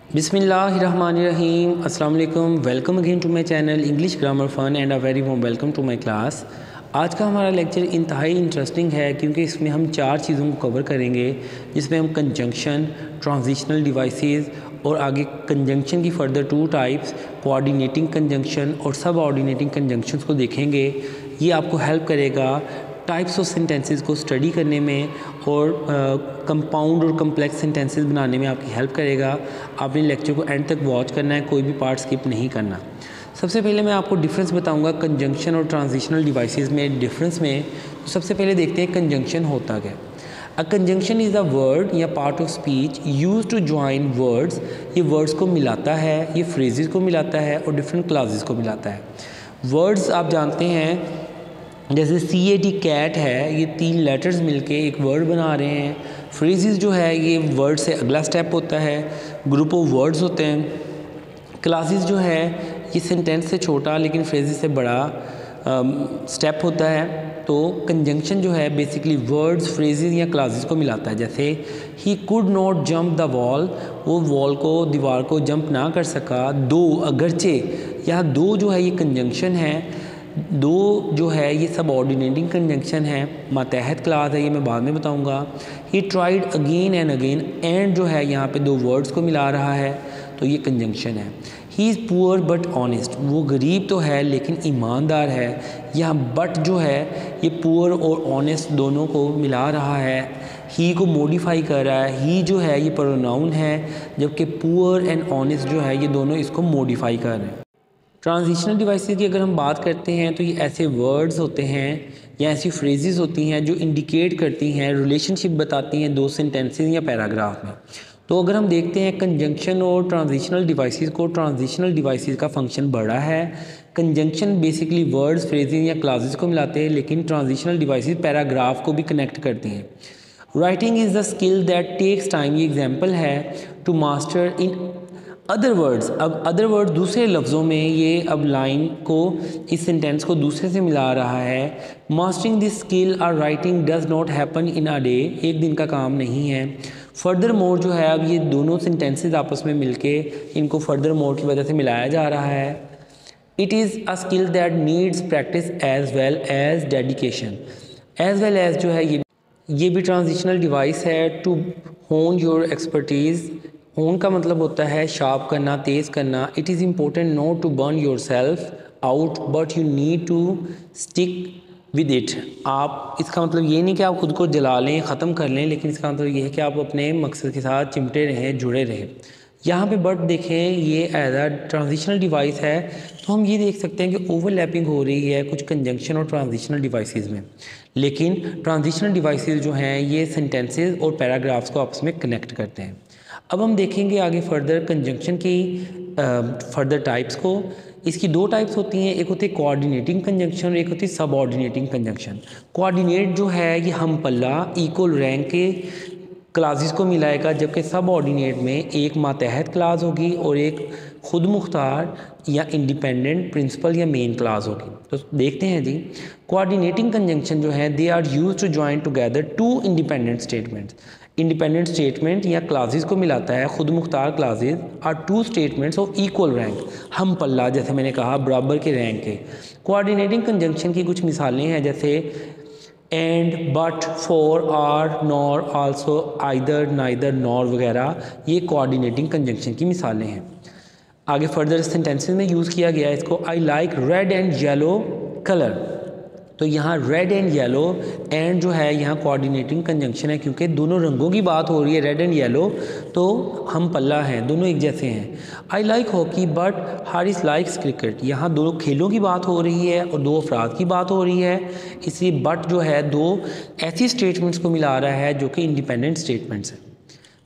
बिस्मिल्लाहिर्रहमानिर्रहीम अस्सलाम वालेकुम। Welcome again to my channel English Grammar Fun and a very warm welcome to my class. आज का हमारा लेक्चर इंतहाई इंटरेस्टिंग है क्योंकि इसमें हम 4 चीज़ों को कवर करेंगे, जिसमें हम कंजंक्शन, ट्रांजिशनल डिवाइसेस और आगे कंजंक्शन की फ़र्दर 2 टाइप्स, कोऑर्डिनेटिंग कंजंक्शन और सब ऑर्डिनेटिंग कंजंक्शंस को देखेंगे। ये आपको हेल्प करेगा टाइप्स ऑफ सेंटेंसेस को स्टडी करने में और कंपाउंड और कम्प्लेक्स सेंटेंसेस बनाने में आपकी हेल्प करेगा। आपने लेक्चर को एंड तक वॉच करना है, कोई भी पार्ट स्किप नहीं करना। सबसे पहले मैं आपको डिफरेंस बताऊंगा कंजंक्शन और ट्रांजिशनल डिवाइसेस में डिफरेंस में। तो सबसे पहले देखते हैं कंजंक्शन होता क्या। A conjunction is a word या part of speech use to join words. ये वर्ड्स को मिलाता है, ये फ्रेजेस को मिलाता है और डिफरेंट क्लासेस को मिलाता है। वर्ड्स आप जानते हैं, जैसे CAT कैट है, ये 3 लेटर्स मिलके एक वर्ड बना रहे हैं। फ्रेजेस जो है ये वर्ड से अगला स्टेप होता है, ग्रुप ऑफ वर्ड्स होते हैं। क्लासेस जो है ये सेंटेंस से छोटा लेकिन फ्रेजेस से बड़ा स्टेप होता है। तो कंजंक्शन जो है बेसिकली वर्ड्स, फ्रेजेस या क्लासेस को मिलाता है। जैसे he could not jump the wall, वो वॉल को, दीवार को जंप ना कर सका। दो, अगरचे, यहाँ दो जो है ये कंजंक्शन है। दो जो है ये सब ऑर्डिनेटिंग कंजंक्शन है, मातहत क्लास है, ये मैं बाद में बताऊंगा। He tried again and again, and जो है यहाँ पे 2 वर्ड्स को मिला रहा है, तो ये कंजंक्शन है। He is poor but honest, वो गरीब तो है लेकिन ईमानदार है। यहाँ बट जो है ये पुअर और ऑनेस्ट दोनों को मिला रहा है, ही को मॉडिफाई कर रहा है। ही जो है ये प्रोनाउन है, जबकि पुअर एंड ऑनेस्ट जो है ये दोनों इसको मॉडिफाई कर रहे हैं। ट्रांजिशनल डिवाइसेस की अगर हम बात करते हैं तो ये ऐसे वर्ड्स होते हैं या ऐसी फ्रेजेस होती हैं जो इंडिकेट करती हैं, रिलेशनशिप बताती हैं 2 सेंटेंसेस या पैराग्राफ में। तो अगर हम देखते हैं कंजंक्शन और ट्रांजिशनल डिवाइसेस को, ट्रांजिशनल डिवाइसेस का फंक्शन बड़ा है। कंजंक्शन बेसिकली वर्ड्स, फ्रेजेस या क्लासेस को मिलाते हैं, लेकिन ट्रांजिशनल डिवाइसेस पैराग्राफ को भी कनेक्ट करती हैं। Writing is the skill that takes time, ये एग्जाम्पल है, to master in other words. अब अदर वर्ड दूसरे लफ्ज़ों में, ये अब लाइन को, इस सेंटेंस को दूसरे से मिला रहा है। मास्टरिंग दिस स्किल और writing does not happen in a day, एक दिन का काम नहीं है। फर्दर मोर जो है, अब ये दोनों सेंटेंसेस आपस में मिलके इनको फर्दर मोर की वजह से मिलाया जा रहा है। It is a skill that needs practice as well as dedication. As well as जो है ये भी ट्रांजिशनल डिवाइस है। To hone your expertise, hone का मतलब होता है शार्प करना, तेज़ करना। It is important not to burn yourself out but you need to stick with it. आप, इसका मतलब ये नहीं कि आप खुद को जला लें, ख़त्म कर लें, लेकिन इसका मतलब ये है कि आप अपने मकसद के साथ चिमटे रहें, जुड़े रहें। यहाँ पे बट देखें, ये एज अ ट्रांजिशनल डिवाइस है, तो हम ये देख सकते हैं कि ओवरलैपिंग हो रही है कुछ कंजंक्शन और ट्रांजिशनल डिवाइसेस में। लेकिन ट्रांजिशनल डिवाइसेस जो हैं ये सेंटेंसेस और पैराग्राफ्स को आपस में कनेक्ट करते हैं। अब हम देखेंगे आगे फर्दर कंजंक्शन की फर्दर टाइप्स को। इसकी 2 टाइप्स होती हैं, एक होती है कोऑर्डिनेटिंग कंजंक्शन और एक होती है सब ऑर्डिनेटिंग कंजंक्शन। कोऑर्डिनेट जो है ये हम पल्ला, इक्वल रैंक के क्लासेस को मिलाएगा, जबकि सब ऑर्डिनेट में एक मातहत क्लास होगी और एक खुद मुख्तार या इंडिपेंडेंट प्रिंसिपल या मेन क्लास होगी। तो देखते हैं जी, कोऑर्डिनेटिंग कंजंक्शन जो है they are used to join together 2 independent statements. Independent statement या क्लासेस को मिलाता है, खुद मुख्तार क्लासेस और 2 स्टेटमेंट्स ऑफ इक्वल रैंक, हम पल्ला, जैसे मैंने कहा बराबर के रैंक के। कोऑर्डिनेटिंग कंजंक्शन की कुछ मिसालें हैं, जैसे and, but, for, or, nor, also, either, neither, nor वगैरह, ये कोऑर्डिनेटिंग कंजंक्शन की मिसालें हैं। आगे फर्दर सेंटेंसेस में यूज़ किया गया है इसको। I like red and yellow colour, तो यहाँ रेड एंड येलो, एंड जो है यहाँ कोऑर्डिनेटिंग कंजंक्शन है क्योंकि दोनों रंगों की बात हो रही है, रेड एंड येलो, तो हम पल्ला हैं, दोनों एक जैसे हैं। I like hockey but Haris likes cricket, यहाँ 2 खेलों की बात हो रही है और 2 अफराद की बात हो रही है, इसलिए बट जो है 2 ऐसी स्टेटमेंट्स को मिला रहा है जो कि इंडिपेंडेंट स्टेटमेंट्स हैं।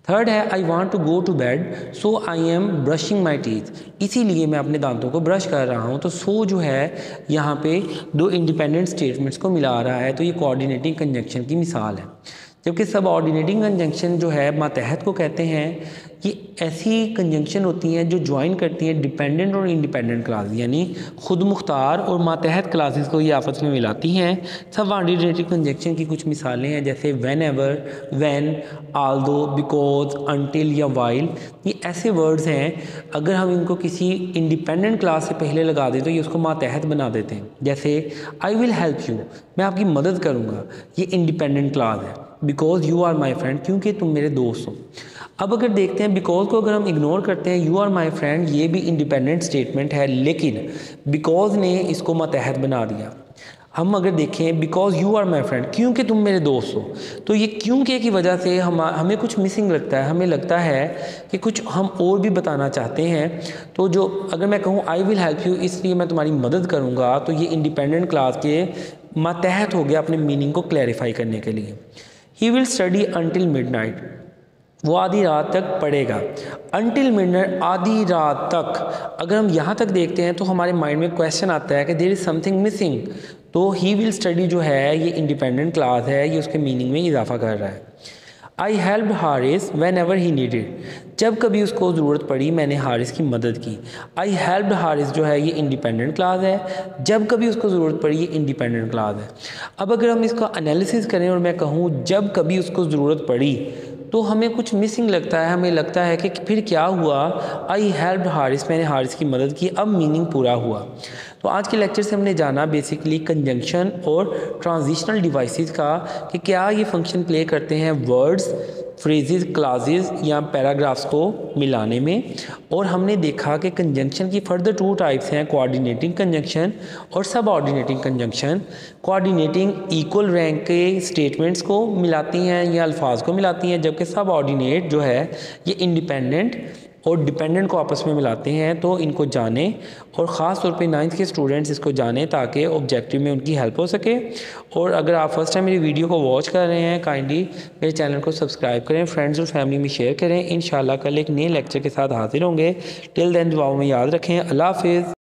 थर्ड है I want to go to bed so I am brushing my teeth, इसीलिए मैं अपने दांतों को ब्रश कर रहा हूँ। तो सो जो है यहाँ पे 2 इंडिपेंडेंट स्टेटमेंट्स को मिला रहा है, तो ये कोऑर्डिनेटिंग कंजंक्शन की मिसाल है। जबकि सब ऑर्डिनेटिंग कंजंक्शन जो है मातहत को कहते हैं। ये ऐसी कंजंक्शन होती हैं जो ज्वाइन करती हैं डिपेंडेंट और इंडिपेंडेंट क्लास, यानी खुद मुख्तार और मातहत क्लासेस को ये आपस में मिलाती हैं। सब ऑर्डिनेटिंग कंजंक्शन की कुछ मिसालें हैं जैसे when ever, when, Aldous, because, until या वाइल। ये ऐसे वर्ड्स हैं अगर हम इनको किसी इंडिपेंडेंट क्लास से पहले लगा दें तो ये उसको मातहत बना देते हैं। जैसे आई विल हेल्प यू, मैं आपकी मदद करूँगा, ये इंडिपेंडेंट क्लास है। Because you are my friend, क्योंकि तुम मेरे दोस्त हो। अब अगर देखते हैं बिकॉज को अगर हम इग्नोर करते हैं, यू आर माई फ्रेंड ये भी इंडिपेंडेंट स्टेटमेंट है, लेकिन बिकॉज ने इसको मातहत बना दिया। हम अगर देखें because you are my friend, क्योंकि तुम मेरे दोस्त हो, तो ये क्योंकि की वजह से हमें कुछ मिसिंग लगता है, हमें लगता है कि कुछ हम और भी बताना चाहते हैं। तो जो अगर मैं कहूँ आई विल हेल्प यू, इसलिए मैं तुम्हारी मदद करूँगा, तो ये इंडिपेंडेंट क्लास के मातहत हो गया अपने मीनिंग को क्लैरिफाई करने के लिए। He will study until midnight, वो आधी रात तक पढ़ेगा। अनटिल मिडनाइट, आधी रात तक। अगर हम यहाँ तक देखते हैं तो हमारे माइंड में क्वेश्चन आता है कि देयर इज़ समथिंग मिसिंग। तो ही विल स्टडी जो है ये इंडिपेंडेंट क्लास है, ये उसके मीनिंग में इजाफा कर रहा है। आई helped Haris when ever he needed, जब कभी उसको ज़रूरत पड़ी मैंने हारिस की मदद की। आई हेल्प्ड हारिस जो है ये इंडिपेंडेंट क्लास है, जब कभी उसको ज़रूरत पड़ी ये इंडिपेंडेंट क्लास है। अब अगर हम इसका एनालिसिस करें और मैं कहूँ जब कभी उसको ज़रूरत पड़ी, तो हमें कुछ मिसिंग लगता है, हमें लगता है कि फिर क्या हुआ, आई हेल्प्ड हारिस, मैंने हारिस की मदद की, अब मीनिंग पूरा हुआ। तो आज के लेक्चर से हमने जाना बेसिकली कंजंक्शन और ट्रांजिशनल डिवाइसेस का कि क्या ये फंक्शन प्ले करते हैं वर्ड्स, फ्रेजेस, क्लासेस या पैराग्राफ्स को मिलाने में। और हमने देखा कि कंजंक्शन की फर्दर 2 टाइप्स हैं, कोऑर्डिनेटिंग कंजंक्शन और सब ऑर्डिनेटिंग कंजंक्शन। कोऑर्डिनेटिंग इक्वल रैंक के स्टेटमेंट्स को मिलाती हैं या अल्फाज को मिलाती हैं, जबकि सब ऑर्डिनेट जो है ये इंडिपेंडेंट और डिपेंडेंट को आपस में मिलाते हैं। तो इनको जानें और ख़ास तौर पे 9th के स्टूडेंट्स इसको जानें ताकि ऑब्जेक्टिव में उनकी हेल्प हो सके। और अगर आप फर्स्ट टाइम मेरी वीडियो को वॉच कर रहे हैं, काइंडली मेरे चैनल को सब्सक्राइब करें, फ्रेंड्स और फैमिली में शेयर करें। इंशाल्लाह कल एक नए लेक्चर के साथ हाजिर होंगे। टिल देन दुआओं में याद रखें। अल्लाह हाफिज़।